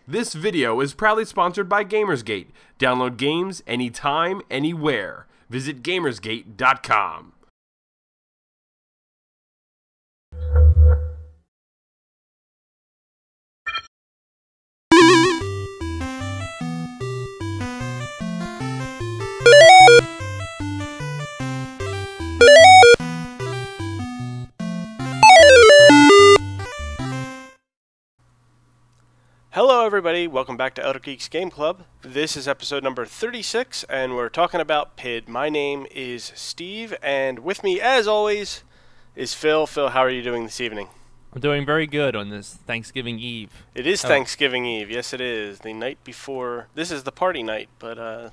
This video is proudly sponsored by Gamersgate. Download games anytime, anywhere. Visit Gamersgate.com. Hello everybody, welcome back to Elder Geeks Game Club. This is episode number 36 and we're talking about PID. My name is Steve and with me as always is Phil. Phil, how are you doing this evening? I'm doing very good on this Thanksgiving Eve. It is Thanksgiving Eve, yes it is. The night before, this is the party night, but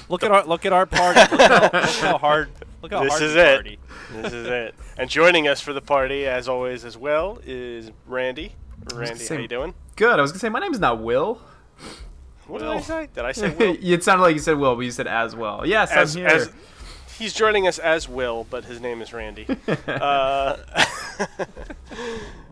look at our party. Look how hard this is the party. This is it. And joining us for the party as always as well is Randy. Randy, how you doing? Good. I was going to say, my name's not Will. What did I say? Did I say Will? It sounded like you said Will, but you said as well. Yes, I'm here. He's joining us as Will, but his name is Randy.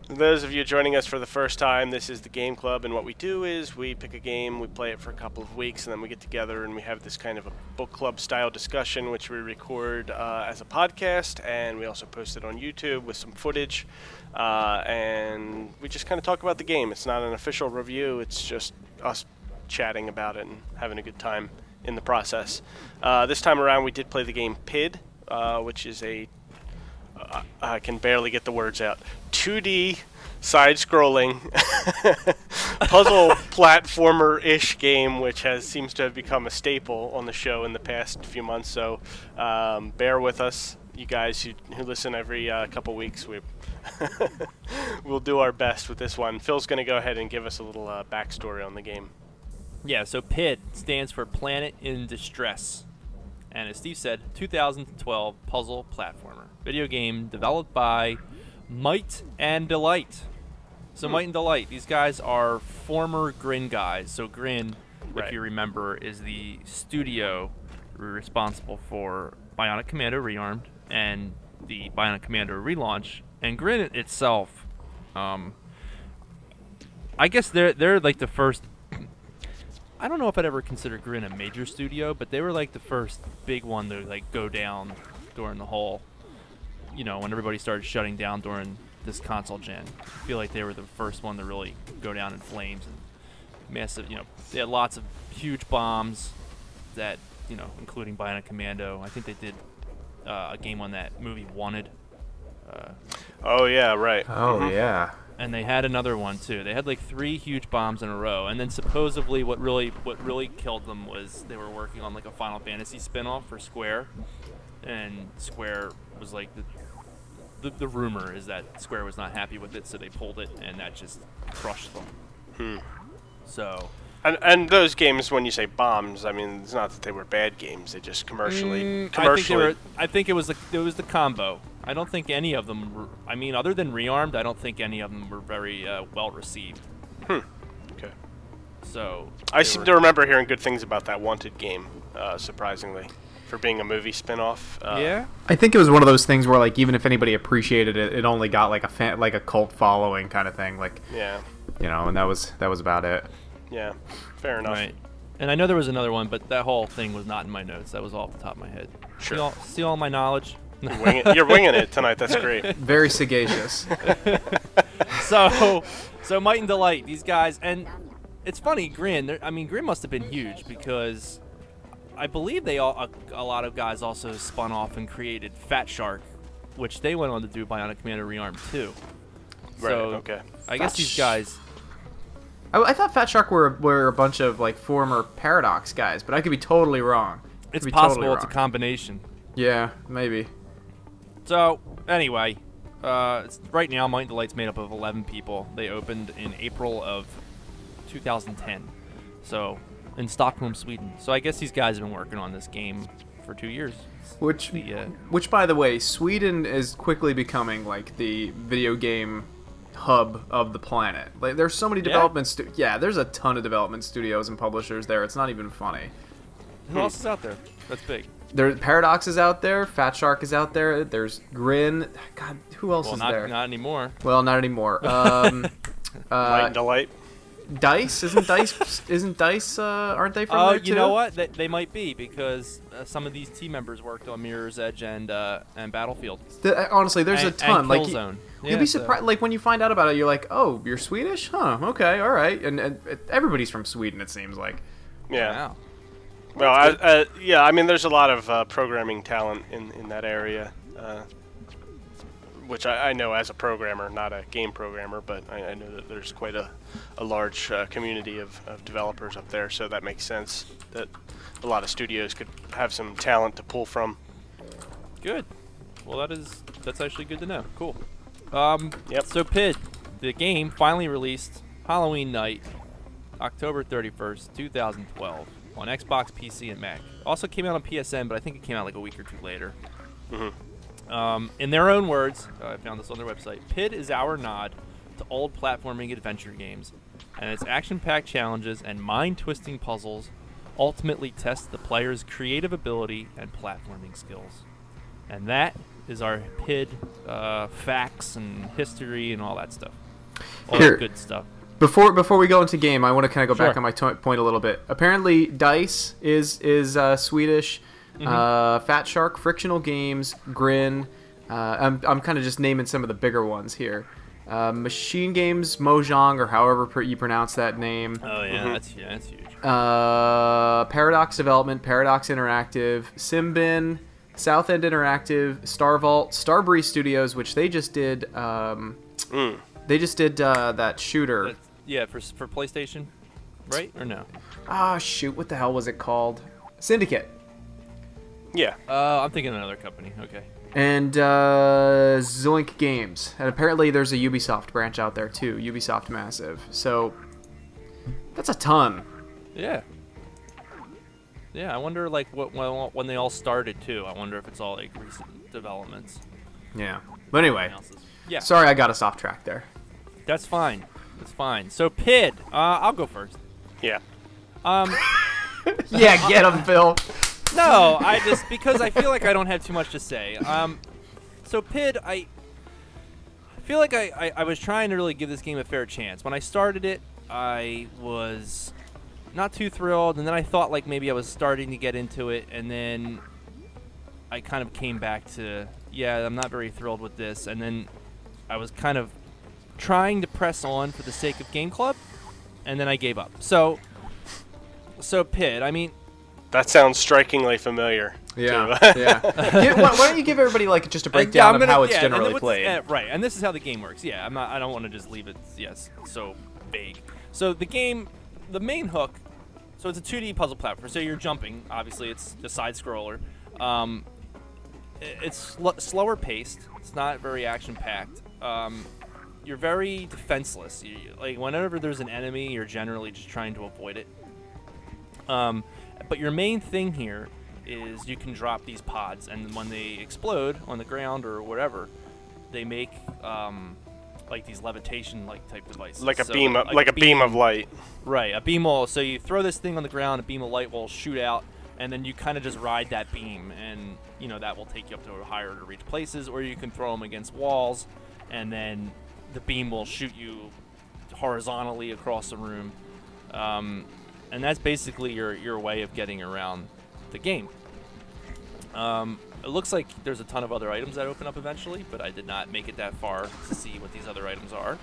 Those of you joining us for the first time, this is the Game Club, and what we do is we pick a game, we play it for a couple of weeks, and then we get together and we have this kind of a book club style discussion, which we record as a podcast, and we also post it on YouTube with some footage, and we just kind of talk about the game. It's not an official review, it's just us chatting about it and having a good time in the process. This time around we did play the game PID, which is a I can barely get the words out. 2D side-scrolling puzzle platformer-ish game, which seems to have become a staple on the show in the past few months. So bear with us, you guys who listen every couple weeks. We'll do our best with this one. Phil's going to go ahead and give us a little backstory on the game. Yeah, so PID stands for Planet in Distress. And as Steve said, 2012 puzzle platformer. Video game developed by Might and Delight. So Might and Delight, these guys are former Grin guys. So Grin, Right. if you remember, is the studio responsible for Bionic Commando Rearmed and the Bionic Commando relaunch. And Grin itself, I guess they're like the first. I don't know if I'd ever consider Grin a major studio, but they were like the first big one to like go down during the whole, when everybody started shutting down during this console gen. I feel like they were the first one to really go down in flames and massive, they had lots of huge bombs that, including Bionic Commando. I think they did a game on that movie Wanted. Oh yeah, right. Oh, yeah. And they had another one too. They had like 3 huge bombs in a row, and then supposedly what really killed them was they were working on like a Final Fantasy spin-off for Square, and Square was like the rumor is that Square was not happy with it, so they pulled it, and that just crushed them. So. And those games, when you say bombs, I mean it's not that they were bad games. They just commercially. I think it was the combo. I don't think any of them were, other than Rearmed, I don't think any of them were very well received. Okay. So I seem to remember hearing good things about that Wanted game, surprisingly, for being a movie spin-off. Yeah. I think it was one of those things where, like, even if anybody appreciated it, it only got like a cult following kind of thing. Like, yeah. And that was about it. Yeah. Fair enough. Right. And I know there was another one, but that whole thing was not in my notes. That was off the top of my head. Sure. See all my knowledge? You're winging it tonight. That's great. Very sagacious. So Might and Delight, these guys, and it's funny, Grin. Grin must have been huge because I believe a lot of guys also spun off and created Fat Shark, which they went on to do Bionic Commando Rearmed too. Right. So Okay. I guess these guys. I thought Fat Shark were a bunch of like former Paradox guys, but I could be totally wrong. It's possible it's a combination. Yeah, maybe. So, anyway, right now, Might and Delight's made up of 11 people. They opened in April of 2010, so in Stockholm, Sweden. So I guess these guys have been working on this game for 2 years. Which, by the way, Sweden is quickly becoming like the video game hub of the planet. Like, there's so many development there's a ton of development studios and publishers there. It's not even funny. Who else is out there? That's big. There, Paradox is out there. Fat Shark is out there. There's Grin. God, who else is there? Not anymore. Well, not anymore. Light and Delight. Dice isn't Dice aren't they from there too? You know what? They might be, because some of these team members worked on Mirror's Edge and Battlefield. Honestly, there's a ton. And Like Killzone. you'll be surprised. Like when you find out about it, you're like, oh, you're Swedish? Huh? Okay, all right. And everybody's from Sweden, it seems like. Yeah. Wow. Well, yeah, I mean, there's a lot of programming talent in that area, which I know as a programmer, not a game programmer, but I know that there's quite a large community of developers up there, so that makes sense that a lot of studios could have some talent to pull from. Good. Well, that's actually good to know. Cool. Yep. So PID, the game finally released Halloween night, October 31st, 2012, on Xbox, PC, and Mac. Also came out on PSN, but I think it came out like a week or two later. In their own words, I found this on their website, PID is our nod to old platforming adventure games, and its action-packed challenges and mind-twisting puzzles ultimately test the player's creative ability and platforming skills. And that is our PID facts and history and all that stuff. All that good stuff. Before we go into game, I want to kind of go back Sure. on my point a little bit. Apparently, Dice is Swedish. Fat Shark, Frictional Games, Grin. I'm kind of just naming some of the bigger ones here. Machine Games, Mojang, or however you pronounce that name. Oh yeah, that's huge. Paradox Development, Paradox Interactive, Simbin, South End Interactive, Starvault, Starbreeze Studios, which they just did. They just did that shooter. Yeah, for PlayStation, right or no? Ah, shoot! What the hell was it called? Syndicate. Yeah. I'm thinking another company. Okay. And Zoink Games. And apparently there's a Ubisoft branch out there too. Ubisoft Massive. So that's a ton. Yeah. Yeah, I wonder like when they all started too. I wonder if it's all like recent developments. Yeah. But anyway. Yeah. Sorry I got us off track there. That's fine. That's fine. So PID, I'll go first. Yeah. Yeah, get him, Phil. No, because I feel like I don't have too much to say. So PID, I feel like I was trying to really give this game a fair chance. When I started it, I was not too thrilled, and then I thought like maybe I was starting to get into it, and then I kind of came back to, yeah, I'm not very thrilled with this, and then I was kind of trying to press on for the sake of Game Club, and then I gave up. So PID, I mean, that sounds strikingly familiar. Yeah, yeah. Why don't you give everybody like just a breakdown of how it's generally played? Right, and this is how the game works. Yeah, I don't want to just leave it so vague. So the game, the main hook, so it's a 2D puzzle platform. So you're jumping. Obviously, it's a side scroller. It's slower paced. It's not very action packed. You're very defenseless. Like whenever there's an enemy, you're generally just trying to avoid it. But your main thing here is you can drop these pods, and when they explode on the ground or whatever, they make like these levitation type devices. Like a beam of light. Right, a beam will. So you throw this thing on the ground, a beam of light will shoot out, and then you kind of just ride that beam, and that will take you up to higher to reach places, or you can throw them against walls, and then the beam will shoot you horizontally across the room. And that's basically your way of getting around the game. It looks like there's a ton of other items that open up eventually, but I did not make it that far to see what these other items are.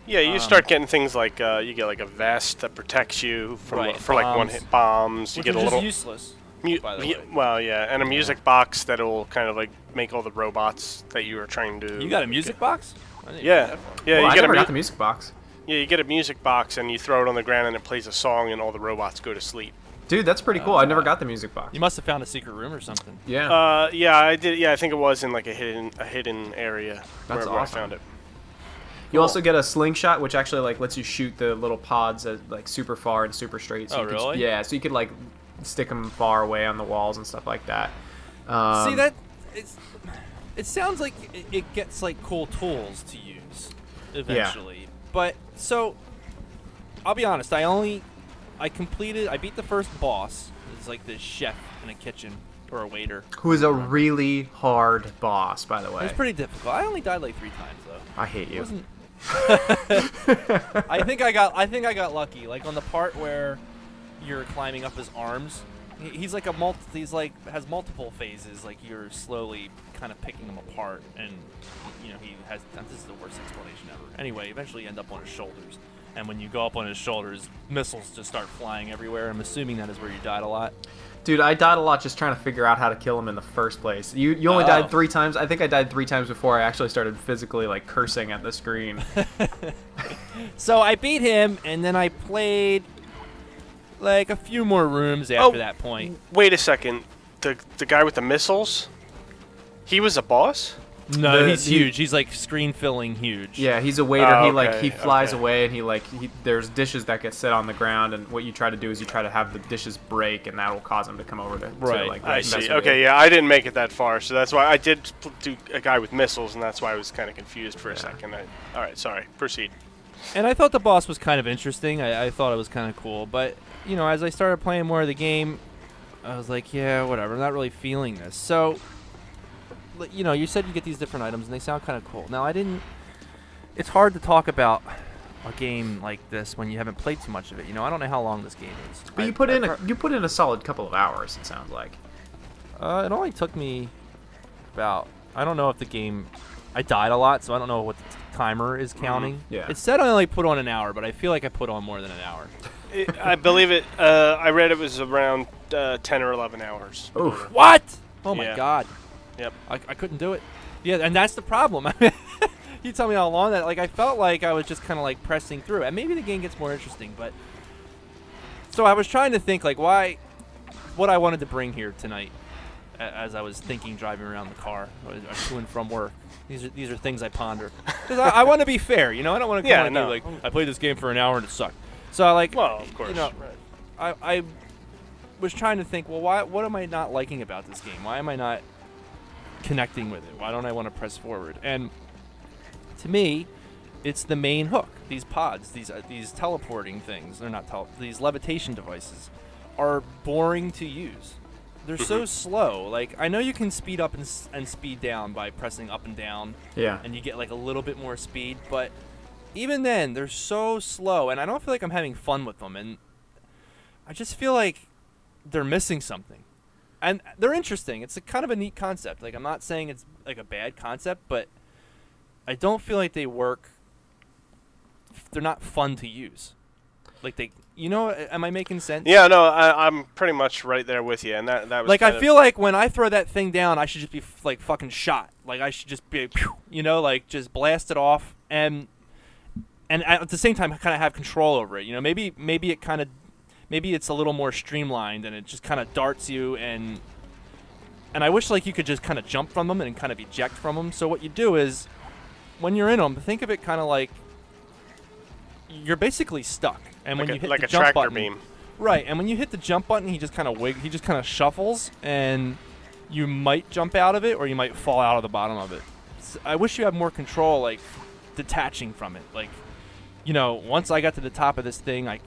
Yeah, you start getting things like you get like a vest that protects you from for like one-hit bombs. You Which get a little useless. By the way. Well, yeah, and a music box that will kind of like make all the robots that you are trying to. You got a music box? Yeah, yeah. Well, you I get never got the music box. Yeah, you get a music box and you throw it on the ground and it plays a song and all the robots go to sleep. Dude, that's pretty cool. I never got the music box. You must have found a secret room or something. Yeah. Yeah, I did. Yeah, I think it was in like a hidden area That's where I awesome. found it. You also get a slingshot, which actually like lets you shoot the little pods at like super far and super straight. So Oh, you could, really? yeah, so you could like stick them far away on the walls and stuff like that. See, it sounds like it gets like cool tools to use eventually. But so I'll be honest, I beat the first boss. It's like this chef in a kitchen or a waiter. Who is a really hard boss, by the way. It was pretty difficult. I only died like 3 times though. I hate you. I think I got lucky. Like on the part where you're climbing up his arms, he's like has multiple phases. Like you're slowly kind of picking him apart, and he has. This is the worst explanation ever. Anyway, eventually you end up on his shoulders, and when you go up on his shoulders, missiles just start flying everywhere. I'm assuming that is where you died a lot. Dude, I died a lot just trying to figure out how to kill him in the first place. You only died 3 times. I think I died 3 times before I actually started physically like cursing at the screen. So I beat him, and then I played like a few more rooms after that point. Wait a second. The guy with the missiles? He was a boss? No, he's huge. He's like screen filling huge. Yeah, he's a waiter. Oh, He flies away, and there's dishes that get set on the ground, and what you try to do is you try to have the dishes break, and that will cause him to come over to like. I mess see. with Okay, you. yeah, I didn't make it that far, so that's why I did do a guy with missiles, and that's why I was kind of confused for a second. All right, sorry. Proceed. And I thought the boss was kind of interesting. I thought it was kind of cool, but as I started playing more of the game, I was like, yeah, whatever. I'm not really feeling this. So. You said you get these different items, and they sound kind of cool. Now, it's hard to talk about a game like this when you haven't played too much of it. I don't know how long this game is. But you put in a solid couple of hours. It sounds like. It only took me about. I don't know if the game. I died a lot, so I don't know what the timer is counting. Yeah. It said I only put on an hour, but I feel like I put on more than an hour. I believe it. I read it was around 10 or 11 hours. Oof. What? Oh my Yeah. God. Yep. I couldn't do it. Yeah, and that's the problem. You tell me how long that. Like I felt like I was just kind of like pressing through, and maybe the game gets more interesting. But so I was trying to think like what I wanted to bring here tonight, as I was thinking driving around the car or to and from work. These are things I ponder because I want to be fair. I don't want to come on like I played this game for an hour and it sucked. So I Well, of course. I was trying to think. Well, what am I not liking about this game? Why am I not connecting with it? Why don't I want to press forward? And to me, it's the main hook. These pods, these teleporting things, they're not these levitation devices are boring to use. They're so slow. Like I know you can speed up and speed down by pressing up and down. Yeah. And you get like a little bit more speed, but even then they're so slow, and I don't feel like I'm having fun with them, and I just feel like they're missing something. And they're interesting. It's a kind of a neat concept. Like I'm not saying it's like a bad concept, but I don't feel like they work. They're not fun to use. Like am I making sense? Yeah, no, I'm pretty much right there with you, and that was like I feel like when I throw that thing down, I should just be like fucking shot. Like I should just be, like just blast it off, and at the same time kind of have control over it. Maybe it kind of. Maybe it's a little more streamlined and it just kind of darts you, and I wish like you could just kind of jump from them and kind of eject from them. So what you do is when you're in them, think of it kind of like you're basically stuck. And when you hit the jump button, beam. Right, and when you hit the jump button, he just kind of shuffles, and you might jump out of it or you might fall out of the bottom of it. So I wish you had more control, like detaching from it. Like, once I got to the top of this thing, I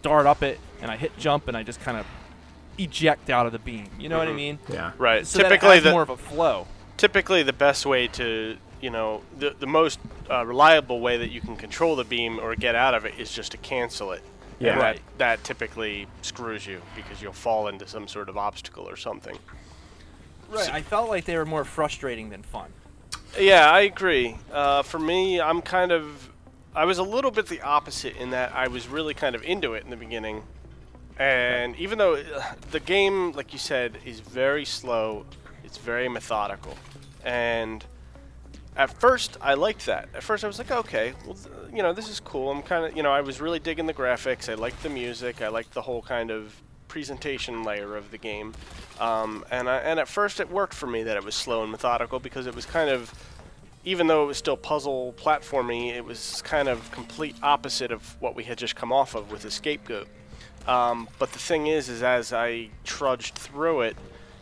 dart up it, and I hit jump, and I just kind of eject out of the beam. You know what I mean? Yeah. Right. So typically, that it has more of a flow. Typically, the best way to, the most reliable way that you can control the beam or get out of it is just to cancel it. Yeah. And that typically screws you because you'll fall into some sort of obstacle or something. Right. I felt like they were more frustrating than fun. Yeah, I agree. For me, I was a little bit the opposite in that I was really kind of into it in the beginning. And even though the game, like you said, is very slow, it's very methodical. And at first, I liked that. At first, I was like, okay, well, this is cool. I'm kind of, I was really digging the graphics. I liked the music. I liked the whole kind of presentation layer of the game. And at first, it worked for me that it was slow and methodical because it was kind of, even though it was still puzzle platformy, it was kind of complete opposite of what we had just come off of with the Scapegoat. But the thing is as I trudged through it,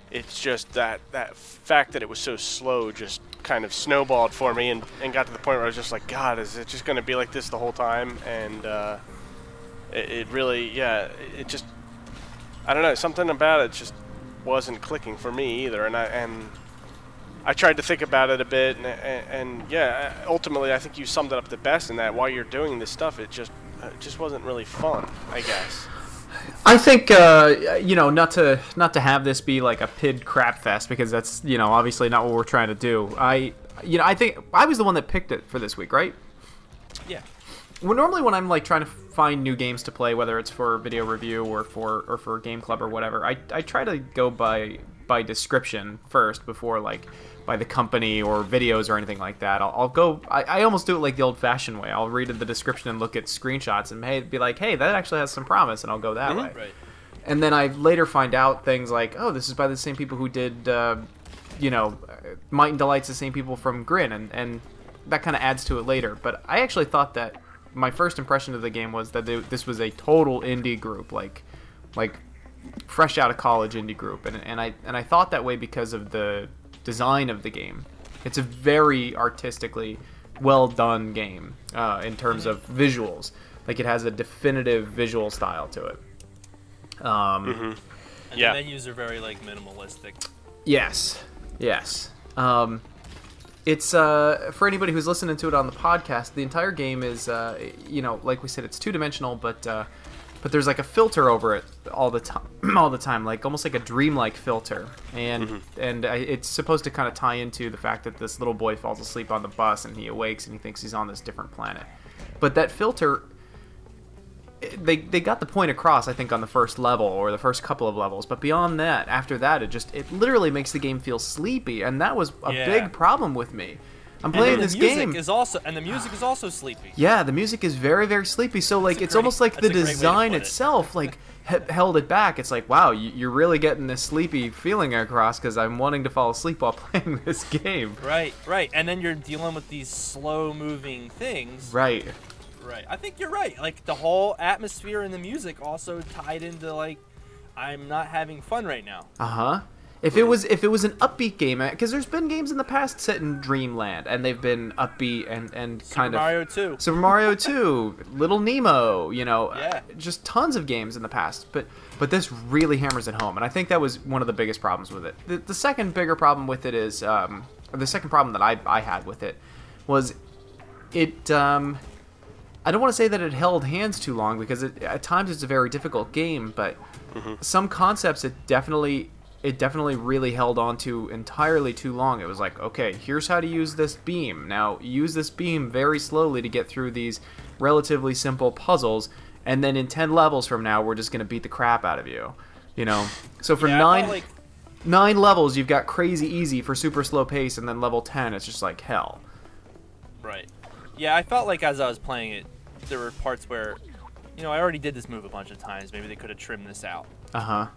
it's just that fact that it was so slow just kind of snowballed for me and got to the point where I was just like, God, is it just going to be like this the whole time? And it really, it just, I don't know, something about it just wasn't clicking for me either. And I tried to think about it a bit, and yeah, ultimately I think you summed it up the best in that while you're doing this stuff, it just wasn't really fun, I guess. I think not to have this be like a PID crap fest, because that's obviously not what we're trying to do. I think I was the one that picked it for this week, right? Yeah. Well, normally when I'm like trying to find new games to play, whether it's for video review or for Game Club or whatever, I try to go by description first before like by the company or videos or anything like that. I'll go. I almost do it like the old-fashioned way. I'll read the description and look at screenshots and be like, hey, that actually has some promise, and I'll go that way. Right. And then I later find out things like, oh, this is by the same people who did, Might and Delight's the same people from Grin, and that kind of adds to it later. But I actually thought that my first impression of the game was that this was a total indie group, like fresh out of college indie group, and I thought that way because of the design of the game. It's a very artistically well done game in terms of visuals. Like, it has a definitive visual style to it. And the menus are very like minimalistic. Yes. It's for anybody who's listening to it on the podcast, the entire game is like we said, it's two-dimensional, but there's like a filter over it all the time, like almost like a dreamlike filter, and it's supposed to kind of tie into the fact that this little boy falls asleep on the bus and he awakes and he thinks he's on this different planet. But that filter, they got the point across, I think, on the first level or the first couple of levels, but beyond that, after that, it literally makes the game feel sleepy, and that was a big problem with me. I'm playing this game. The music is also sleepy. Yeah, the music is very, very sleepy. So like, it's almost like the design itself like held it back. It's like, wow, you're really getting this sleepy feeling across because I'm wanting to fall asleep while playing this game. Right. And then you're dealing with these slow-moving things. Right. I think you're right. Like, the whole atmosphere and the music also tied into like, I'm not having fun right now. If it was an upbeat game, because there's been games in the past set in Dreamland, and they've been upbeat and kind of Mario 2. Super Mario 2, Little Nemo, just tons of games in the past. But this really hammers it home, and I think that was one of the biggest problems with it. The second bigger problem with it is, the second problem that I had with it was it. I don't want to say that it held hands too long, because at times it's a very difficult game, but some concepts it definitely really held on to entirely too long. It was like, okay, here's how to use this beam. Now, use this beam very slowly to get through these relatively simple puzzles, and then in 10 levels from now, we're just going to beat the crap out of you. So for 9 levels, you've got crazy easy for super slow pace, and then level 10, it's just like hell. Right. Yeah, I felt like as I was playing it, there were parts where, I already did this move a bunch of times. Maybe they could have trimmed this out. Right.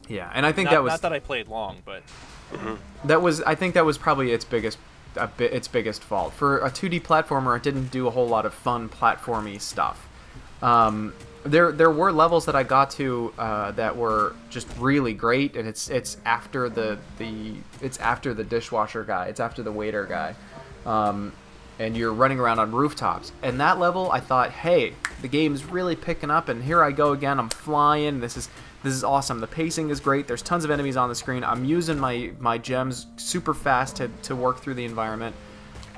Yeah, and I think not that I played long, but I think that was probably its biggest fault. For a 2D platformer, it didn't do a whole lot of fun platformy stuff. There were levels that I got to that were just really great, and it's after the dishwasher guy, it's after the waiter guy, and you're running around on rooftops. And that level, I thought, hey, the game's really picking up, and here I go again. I'm flying. This is awesome. The pacing is great. There's tons of enemies on the screen. I'm using my gems super fast to work through the environment.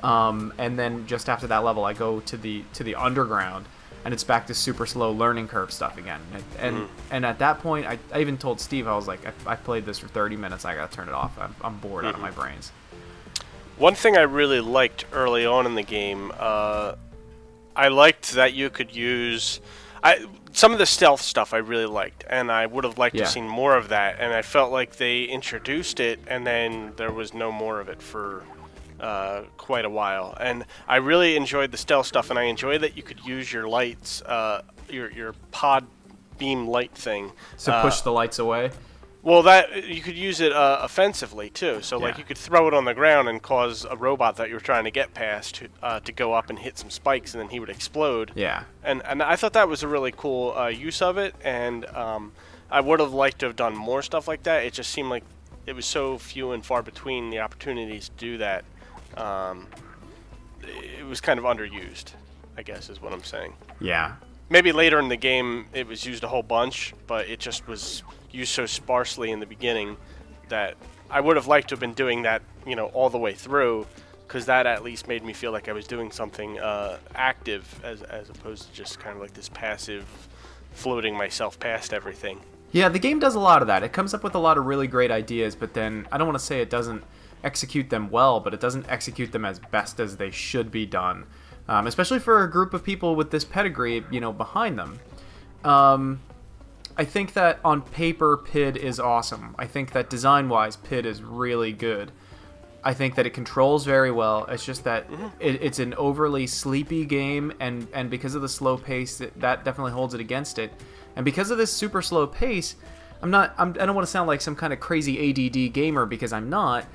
And then just after that level, I go to the underground, and it's back to super slow learning curve stuff again. And at that point, I even told Steve, I was like, I played this for 30 minutes. I gotta turn it off. I'm bored out of my brains. One thing I really liked early on in the game, I liked that you could use... some of the stealth stuff I really liked, and I would have liked to have seen more of that, and I felt like they introduced it, and then there was no more of it for quite a while. And I really enjoyed the stealth stuff, and I enjoyed that you could use your lights, your pod beam light thing. So push the lights away? Well, that you could use it offensively too. So like you could throw it on the ground and cause a robot that you were trying to get past to go up and hit some spikes, and then he would explode. Yeah. And I thought that was a really cool use of it, and I would have liked to have done more stuff like that. It just seemed like it was so few and far between the opportunities to do that. It was kind of underused, I guess, is what I'm saying. Yeah. Maybe later in the game it was used a whole bunch, but it just was used so sparsely in the beginning that I would have liked to have been doing that, you know, all the way through, because that at least made me feel like I was doing something active as opposed to just kind of like this passive floating myself past everything. Yeah, the game does a lot of that. It comes up with a lot of really great ideas, but then I don't want to say it doesn't execute them well, but it doesn't execute them as best as they should be done, especially for a group of people with this pedigree, you know, behind them. I think that on paper, PID is awesome. I think that design-wise, PID is really good. I think that it controls very well. It's just that it's an overly sleepy game, and because of the slow pace, that definitely holds it against it. And because of this super slow pace, I don't want to sound like some kind of crazy ADD gamer, because I'm not.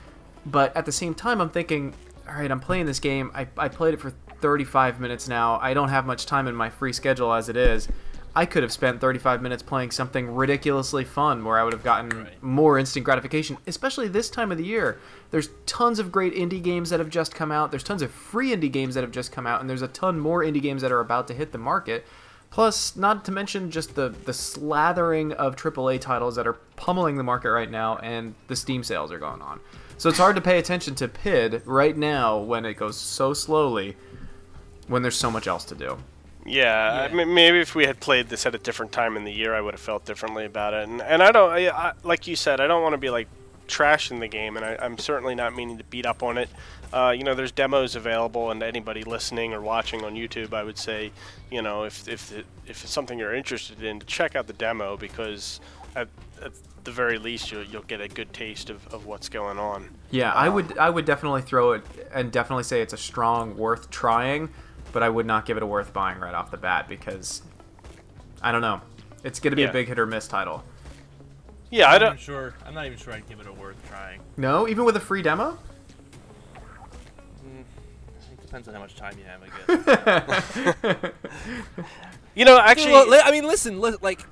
But at the same time, I'm thinking, all right, I'm playing this game. I played it for 35 minutes now. I don't have much time in my free schedule as it is. I could have spent 35 minutes playing something ridiculously fun where I would have gotten more instant gratification, especially this time of the year. There's tons of great indie games that have just come out. There's tons of free indie games that have just come out, and there's a ton more indie games that are about to hit the market. Plus, not to mention just the slathering of AAA titles that are pummeling the market right now, and the Steam sales are going on. So it's hard to pay attention to PID right now when it goes so slowly, when there's so much else to do. Yeah, I mean, maybe if we had played this at a different time in the year, I would have felt differently about it. And I don't, like you said, I don't want to be like trashing the game, and I'm certainly not meaning to beat up on it. You know, there's demos available, and anybody listening or watching on YouTube, I would say, you know, if it's something you're interested in, to check out the demo, because at the very least you'll get a good taste of what's going on. Yeah, I would definitely throw it and definitely say it's a strong, worth trying, but I would not give it a worth buying right off the bat, because I don't know, it's going to be a big hit or miss title. Yeah, I'm not even sure I'd give it a worth trying. No, even with a free demo? It depends on how much time you have, I guess. You know, actually, well, I mean, listen, like,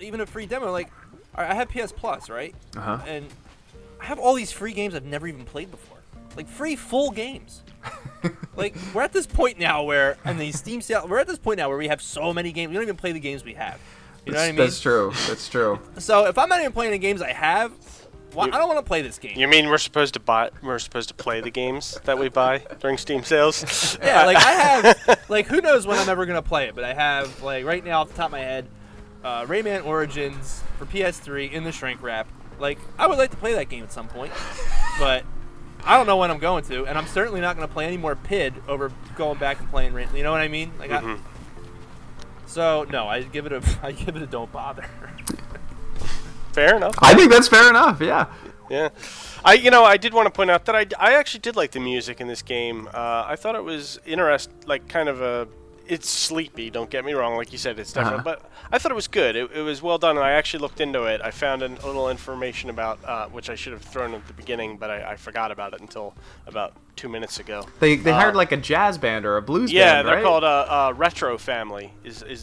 even a free demo, like, I have PS Plus, right? And I have all these free games I've never even played before. Like, free full games. Like, we're at this point now where, and these Steam sales, we're at this point now where we have so many games, we don't even play the games we have. You know what I mean? That's true. That's true. So if I'm not even playing the games I have, well, I don't want to play this game. You mean we're supposed to play the games that we buy during Steam sales? Yeah, like I have, like, who knows when I'm ever gonna play it, but I have, like, right now off the top of my head, Rayman Origins for PS3 in the shrink wrap. Like, I would like to play that game at some point, but I don't know when I'm going to, and I'm certainly not going to play any more PID over going back and playing Rayman. You know what I mean? Like, so no, I give it a don't bother. Fair enough. I think that's fair enough. Yeah. Yeah. I did want to point out that I actually did like the music in this game. I thought it was interesting, like kind of a. It's sleepy, don't get me wrong, like you said, it's different, but I thought it was good. It was well done, and I actually looked into it. I found a little information about, which I should have thrown at the beginning, but I forgot about it until about 2 minutes ago. They hired like a jazz band or a blues band, yeah, they're right? called Retro Family.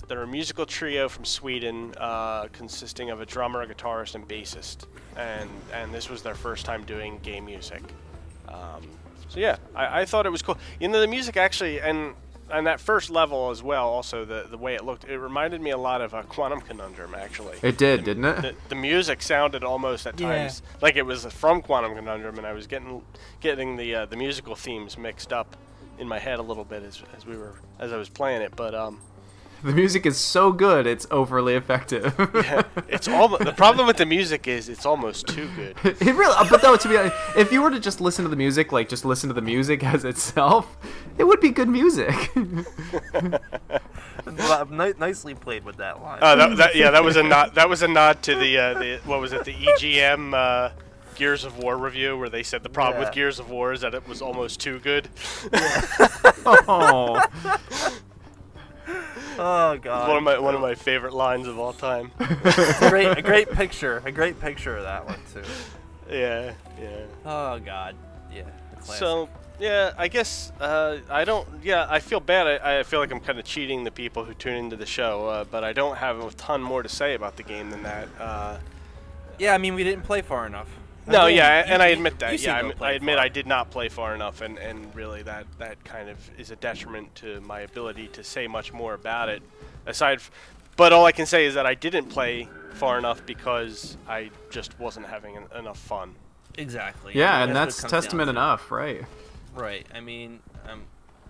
They're a musical trio from Sweden, consisting of a drummer, a guitarist, and bassist. And this was their first time doing game music. So yeah, I thought it was cool. You know, the music actually, and that first level as well, also the way it looked, it reminded me a lot of Quantum Conundrum, actually. It did, didn't it? The music sounded almost at times like it was from Quantum Conundrum, and I was getting the musical themes mixed up in my head a little bit as I was playing it, but the music is so good, it's overly effective. Yeah, it's almost, the problem with the music is it's almost too good. It really, but though, to be honest, if you were to just listen to the music, like just listen to the music as itself, it would be good music. Nicely played with that line. That was a nod. That was a nod to the what was it? The EGM Gears of War review, where they said the problem with Gears of War is that it was almost too good. Oh. Oh God! One of my favorite lines of all time. a great picture of that one too. Yeah. Oh God! Yeah. So yeah, I guess I don't. Yeah, I feel bad. I feel like I'm kind of cheating the people who tune into the show, but I don't have a ton more to say about the game than that. Yeah, I mean, we didn't play far enough. No, yeah, and I admit that. Yeah, I admit I did not play far enough, and really that kind of is a detriment to my ability to say much more about it. But all I can say is that I didn't play far enough because I just wasn't having enough fun. Exactly. Yeah, I mean, and that's what it comes testament down to. enough, right? Right. I mean,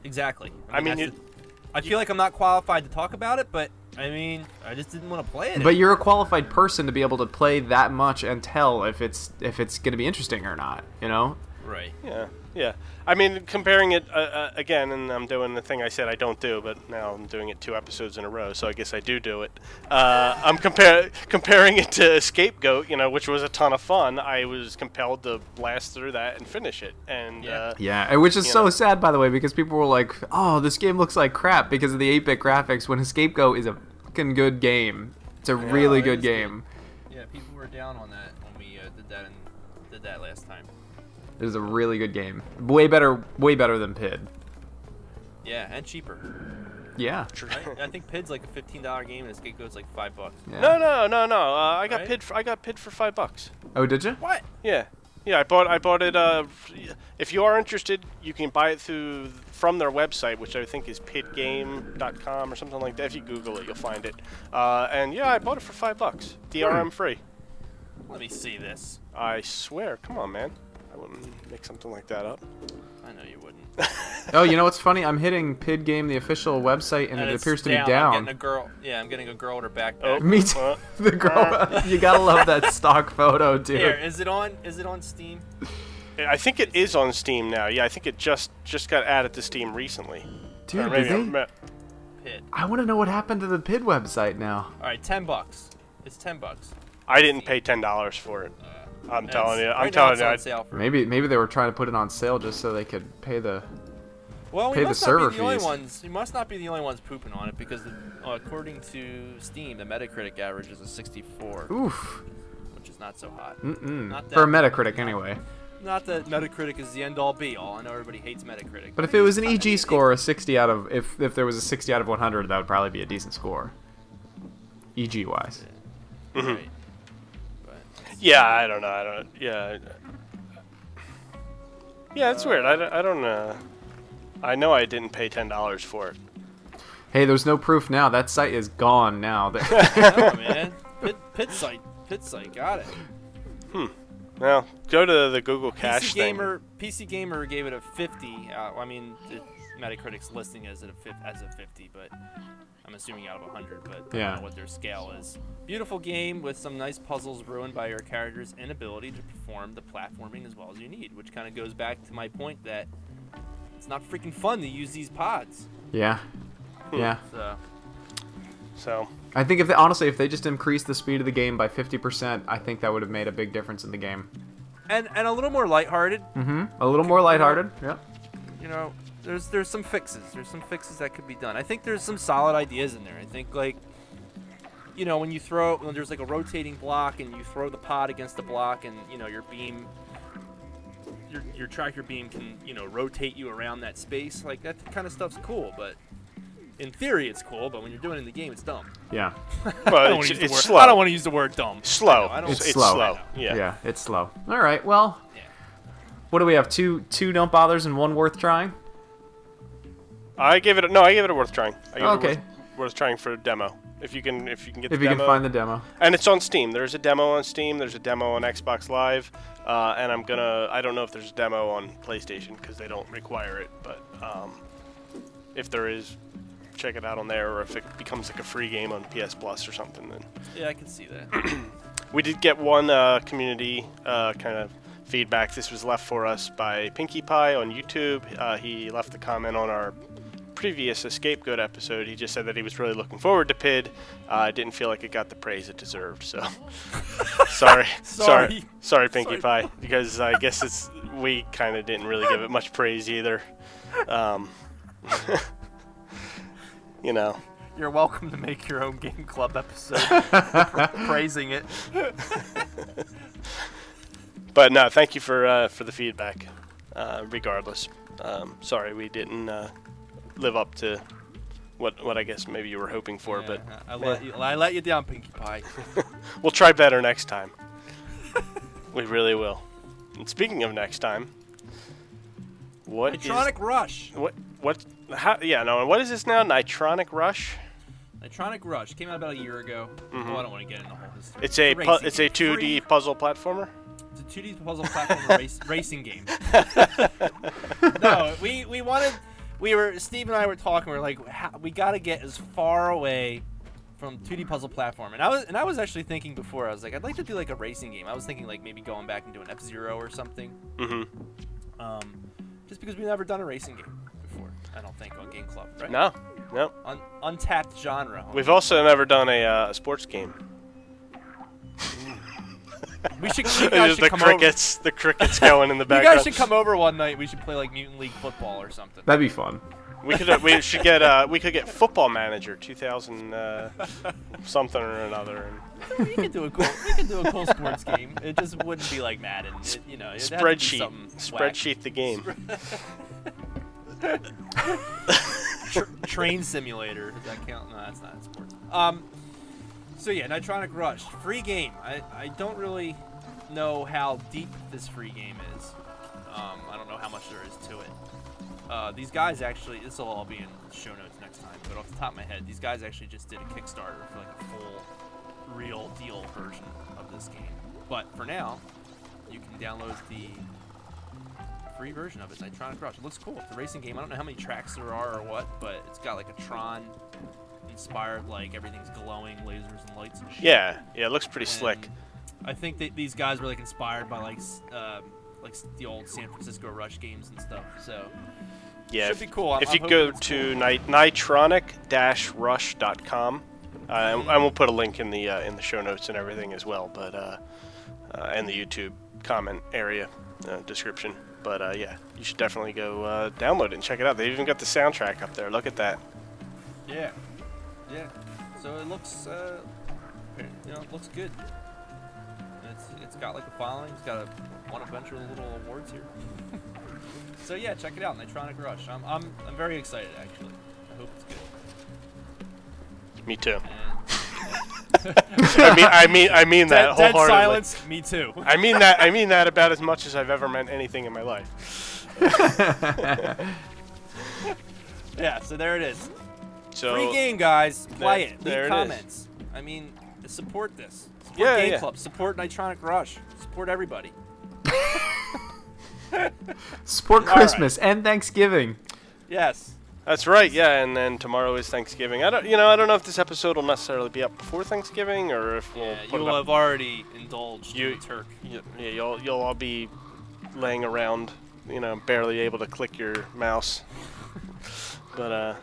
exactly. I mean, that's I feel like I'm not qualified to talk about it, but I mean, I just didn't want to play it. But you're a qualified person to be able to play that much and tell if it's going to be interesting or not, you know? Right. Yeah, yeah. I mean, comparing it again, and I'm doing the thing I said I don't do, but now I'm doing it 2 episodes in a row, so I guess I do it. I'm comparing it to Scapegoat, you know, which was a ton of fun. I was compelled to blast through that and finish it, and yeah, which is so sad, by the way, because people were like, "Oh, this game looks like crap" because of the 8-bit graphics. When Scapegoat is a fucking good game, it's a really good game. Yeah, people were down on that when we did that last time. It is a really good game. Way better than PID. Yeah, and cheaper. Yeah. I think PID's like a $15 game, and Scapegoat's like $5. Yeah. No. I got Right? PID. I got PID for $5. Oh, did you? What? Yeah. I bought it. If you are interested, you can buy it from their website, which I think is pidgame.com or something like that. If you Google it, you'll find it. And yeah, I bought it for $5. DRM free. Let me see this. I swear. Come on, man. I wouldn't make something like that up. I know you wouldn't. Oh, you know what's funny? I'm hitting PID Game, the official website, and it it's appears to be I'm down. getting a girl. Yeah, I'm getting a girl with her backpack. Oh. Me too. The girl. You gotta love that stock photo, dude. Here, is it on Steam? I think it is on Steam now. Yeah, I think it just got added to Steam recently. Dude, Or maybe did they? PID. I want to know what happened to the PID website now. All right, $10. It's $10. I didn't pay $10 for it. I'm telling you. I'm telling you. On sale for Maybe they were trying to put it on sale just so they could pay the. Well, pay we the must server not be the only fees. ones. We must not be the only ones pooping on it because, according to Steam, the Metacritic average is a 64, Oof. which is not so hot. Mm-mm. For a Metacritic, anyway. Not that Metacritic is the end-all be-all. I know everybody hates Metacritic. But if it was an EG score, a 60 out of if there was a 60 out of 100, that would probably be a decent score. EG wise. Right. Yeah, I don't know. Yeah. Yeah, it's weird. I don't know. I know I didn't pay $10 for it. Hey, there's no proof now. That site is gone now. No, man. Pit site, got it. Well, go to the Google cache thing. PC Gamer gave it a 50. I mean, Metacritic's listing as a 50, but I'm assuming out of 100. But I Yeah. don't know what their scale is. Beautiful game with some nice puzzles ruined by your character's inability to perform the platforming as well as you need, which kind of goes back to my point that it's not freaking fun to use these pods. Yeah. Yeah. So. I think if they just increased the speed of the game by 50%, I think that would have made a big difference in the game. And a little more lighthearted. A little more lighthearted. Yeah. You know, there's some fixes. There's some fixes that could be done. I think there's some solid ideas in there. I think, like, you know, when there's like a rotating block and you throw the pod against the block and, you know, your tractor beam can, you know, rotate you around that space. Like, that kind of stuff's cool, but in theory it's cool, but when you're doing it in the game, it's dumb. Yeah. Well, it's slow. I don't want to use the word dumb. Slow. It's slow. slow. Yeah. It's slow. All right. Well, Yeah. what do we have? Two don't bothers and one worth trying? I gave it a worth trying. Okay. Worth trying for a demo. If you can get the demo. If you can find the demo. And it's on Steam. There's a demo on Steam. There's a demo on Xbox Live. And I don't know if there's a demo on PlayStation because they don't require it. But if there is, check it out on there. Or if it becomes like a free game on PS Plus or something, then. Yeah, I can see that. We did get one community kind of feedback. This was left for us by Pinkie Pie on YouTube. He left a comment on our previous Scapegoat episode. He just said that he was really looking forward to PID. Didn't feel like it got the praise it deserved. So sorry, Pinkie Pie, because I guess we kind of didn't really give it much praise either. You know. You're welcome to make your own game club episode praising it. But no, thank you for the feedback. Regardless, sorry we didn't live up to what I guess maybe you were hoping for, Yeah, but I let you down, Pinkie Pie. we'll try better next time. We really will. And speaking of next time, what Nitronic Rush. what is this now? Nitronic Rush? Nitronic Rush came out about a year ago. Oh, I don't want to get into the whole history. It's a 2D puzzle platformer. It's a 2D puzzle platformer racing game. No, Steve and I were talking. We were like, we got to get as far away from 2D puzzle platform. And I was actually thinking before. I was like, I'd like to do like a racing game. I was thinking like maybe going back and doing F-Zero or something. Mm-hmm. Just because we've never done a racing game before. I don't think on Game Club, right? No. Untapped genre. We've also never done a sports game. You guys should the come crickets, over. the crickets going in the You background. guys should come over one night. We should play like Mutant League football or something. That'd be fun. We could get Football Manager 2000 something or another. We could do a cool sports game. It just wouldn't be like Madden. Spreadsheet the game. Train simulator. Does that count? No, that's not sports. So yeah, Nitronic Rush, free game. I don't really know how deep this free game is. I don't know how much there is to it. These guys actually, this will all be in the show notes next time, but off the top of my head, these guys actually just did a Kickstarter for like a full, real deal version of this game. But for now, you can download the free version of it, Nitronic Rush. It looks cool. It's a racing game. I don't know how many tracks there are or what, but it's got like a Tron inspired, like everything's glowing, lasers and lights and shit. Yeah, it looks pretty slick. I think that these guys were like inspired by like the old San Francisco Rush games and stuff. So yeah, should be cool. If you go to nitronic-rush.com, and we'll put a link in the show notes and everything as well, but and the YouTube comment area description. But yeah, you should definitely go download it and check it out. They even got the soundtrack up there. Look at that. Yeah. Yeah, so it looks, it looks good. It's got like a following. It's got won a bunch of little awards here. So yeah, check it out, Nitronic Rush. I'm very excited actually. I hope it's good. Me too. And, I mean that dead wholeheartedly. silence. Me too. I mean that about as much as I've ever meant anything in my life. Yeah, so there it is. So free game, guys. Play it. there Leave it comments. I mean, support this. Support Yeah, Game yeah. Club. Support Nitronic Rush. Support everybody. Support Christmas and Thanksgiving. Yes. That's right. Yeah, and then tomorrow is Thanksgiving. I don't know if this episode will necessarily be up before Thanksgiving or if we'll put you'll it up. have already indulged in the turk. Yeah, you'll all be laying around, barely able to click your mouse. But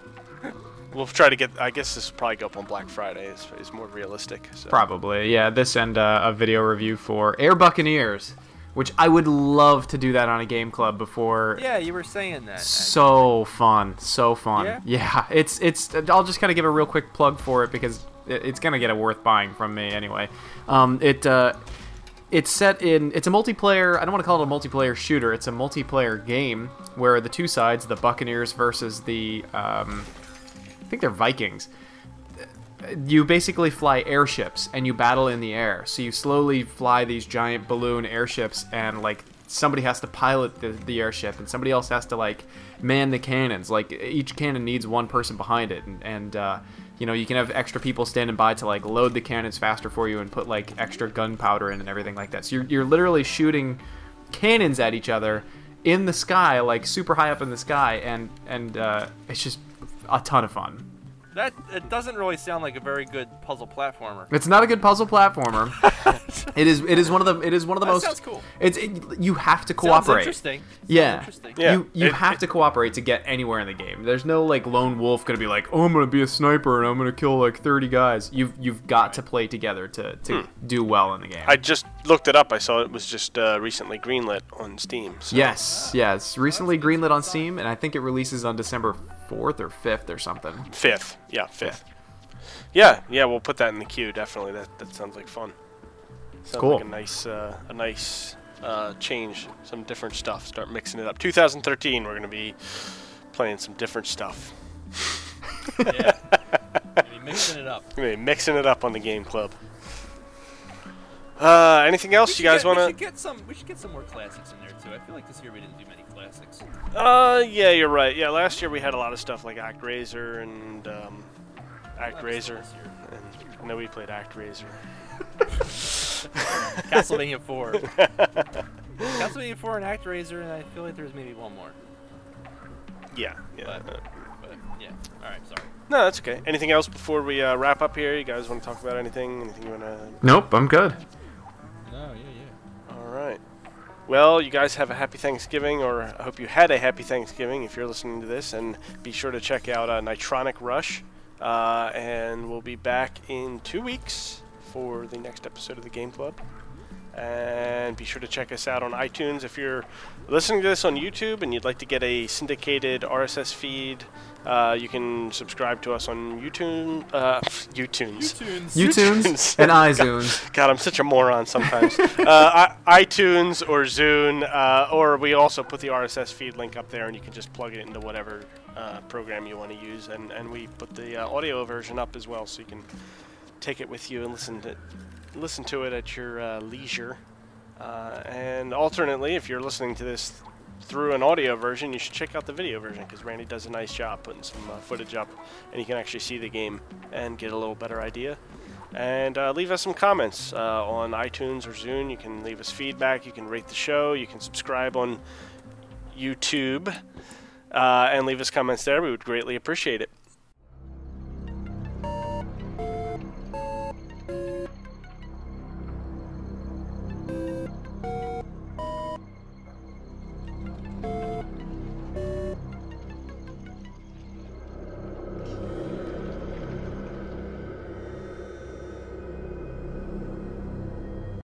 we'll try to get. I guess this will probably go up on Black Friday. Is more realistic. So. Probably, yeah. This and a video review for Air Buccaneers, which I would love to do that on a Game Club before. Yeah, you were saying that. So fun, so fun. Yeah? Yeah, it's. I'll just kind of give a real quick plug for it because it's gonna get a worth buying from me anyway. It's set in. It's a multiplayer. I don't want to call it a multiplayer shooter. It's a multiplayer game where the two sides, the Buccaneers versus the. I think they're Vikings. You basically fly airships and you battle in the air. So you slowly fly these giant balloon airships and like somebody has to pilot the airship and somebody else has to like man the cannons. Like each cannon needs one person behind it and you can have extra people standing by to like load the cannons faster for you and put like extra gunpowder in and everything like that. So you're literally shooting cannons at each other in the sky, like super high up in the sky, and it's just a ton of fun. It doesn't really sound like a very good puzzle platformer. It's not a good puzzle platformer. It is one of the most. Sounds cool. You have to cooperate. Interesting. Yeah. Interesting. Yeah. You have to cooperate to get anywhere in the game. There's no like lone wolf gonna be like, oh, I'm gonna be a sniper and I'm gonna kill like 30 guys. You've got to play together to do well in the game. I just looked it up. I saw it was just recently greenlit on Steam. So. Yes, it's recently greenlit on Steam, and I think it releases on December 4th or 5th or something. 5th. Yeah, 5th. Yeah, we'll put that in the queue. Definitely. That sounds like fun. Sounds cool. like a nice change. Some different stuff. Start mixing it up. 2013. We're gonna be playing some different stuff. Yeah. Mixing it up. We're gonna be mixing it up on the Game Club. Anything else you guys want to? We should get some more classics in there too. I feel like this year we didn't do many classics. Yeah, you're right. Yeah, last year we had a lot of stuff like ActRaiser and ActRaiser. And I know we played ActRaiser. Castlevania 4. Castlevania 4 and ActRaiser, and I feel like there's maybe one more. Yeah. But yeah. All right, sorry. No, that's okay. Anything else before we wrap up here? You guys want to talk about anything? Anything you want to... Nope, I'm good. No, yeah. All right. Well, you guys have a happy Thanksgiving, or I hope you had a happy Thanksgiving if you're listening to this, and be sure to check out Nitronic Rush, and we'll be back in 2 weeks for the next episode of the Game Club. And be sure to check us out on iTunes. If you're listening to this on YouTube and you'd like to get a syndicated RSS feed, you can subscribe to us on YouTube, YouTunes and iZoons. God, I'm such a moron sometimes. iTunes or Zune, or we also put the RSS feed link up there, and you can just plug it into whatever program you want to use. And we put the audio version up as well, so you can take it with you and listen to it at your leisure. And alternately, if you're listening to this through an audio version, you should check out the video version, because Randy does a nice job putting some footage up, and you can actually see the game and get a little better idea. And leave us some comments on iTunes or Zune. You can leave us feedback. You can rate the show. You can subscribe on YouTube and leave us comments there. We would greatly appreciate it.